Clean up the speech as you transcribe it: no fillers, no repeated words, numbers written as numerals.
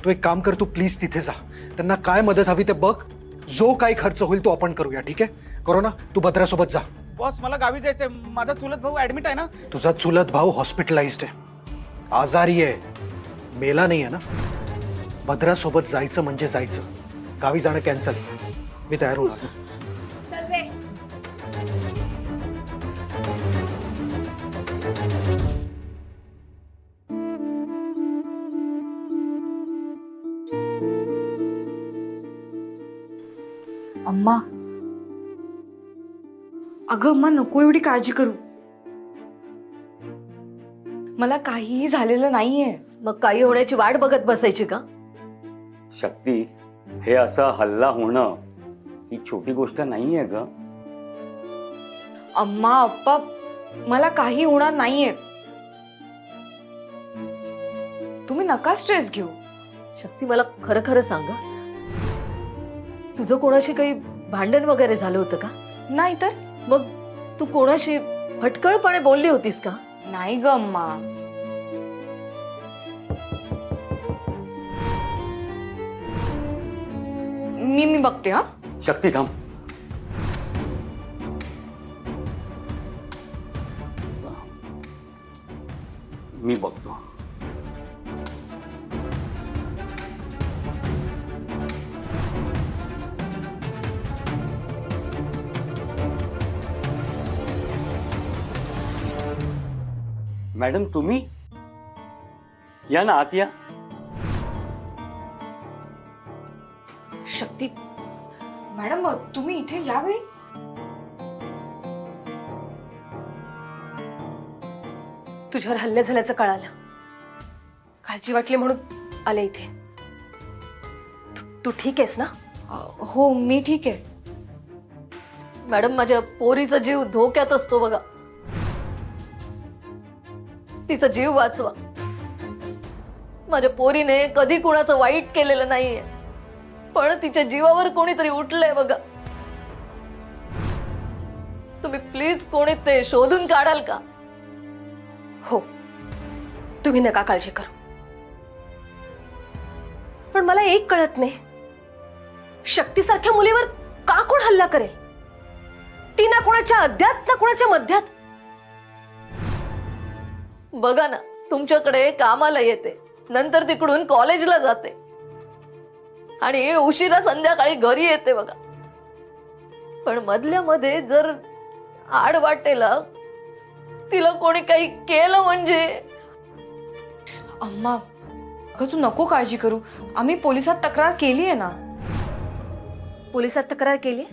तू एक काम कर, तू प्लीज तिथे जा, त्यांना काय मदत हवी ते बघ, जो काही खर्च होईल तो आपण करूया, ठीक आहे? करू ना? तू भद्रासोबत जा. बॉस मला गावी जायचंय, माझा चुलत भाऊ ऍडमिट आहे ना. तुझा चुलत भाऊ हॉस्पिटलाइज्ड आहे, आजारी आहे, मेला नाही आहे ना? भद्रासोबत जायचं म्हणजे जायचं, गावी जाणं कॅन्सल. मी तयार होणार. चल रे. अम्मा, अगं अम्मा, नको एवढी काळजी करू. मला काहीही झालेलं नाहीये. मग काही होण्याची वाट बघत बसायची का? शक्ती, हे असं हल्ला होणं ही छोटी गोष्ट नाहीये ग. अम्मा अप्पा, मला काही होणार नाहीये. तुम्ही नका स्ट्रेस घेऊ. शक्ती, मला खरं खरं सांगा, तुझं कोणाशी काही भांडण वगैरे झालं होतं का? नाही तर. मग तू कोणाशी फटकळपणे बोलली होतीस का? नाही ग अम्मा. मी बघते. हा, शक्ती थांब. मी बघतो. मॅडम, तुम्ही या ना, आत या. शक्ती मॅडम, तुम्ही इथे यावेळी? तुझ्यावर हल्ले झाल्याचं कळालं, काळजी वाटली म्हणून आले इथे. तू ठीक आहेस ना? हो, मी ठीक आहे. मॅडम, माझ्या पोरीचा जीव धोक्यात असतो बघा. तिचा जीव वाचवा. माझ्या पोरीने कधी कुणाचं वाईट केलेलं नाहीये, पण तिच्या जीवावर कोणीतरी उठलंय बघा. तुम्ही प्लीज कोणी ते शोधून काढाल का? हो, तुम्ही नका काळजी करू. पण मला एक कळत नाही, शक्तीसारख्या मुलीवर का कोण हल्ला करेल? ती ना कोणाच्या अध्यात ना कोणाच्या मध्यात. बघा ना, तुमच्याकडे कामाला येते, नंतर तिकडून कॉलेजला जाते आणि उशिरा संध्याकाळी घरी येते बघा. पण मधल्या मध्ये जर आड वाटेला तिला कोणी काही केलं म्हणजे. अम्मा, अगं तू नको काळजी करू. आम्ही पोलिसात तक्रार केली आहे ना. पोलिसात तक्रार केली?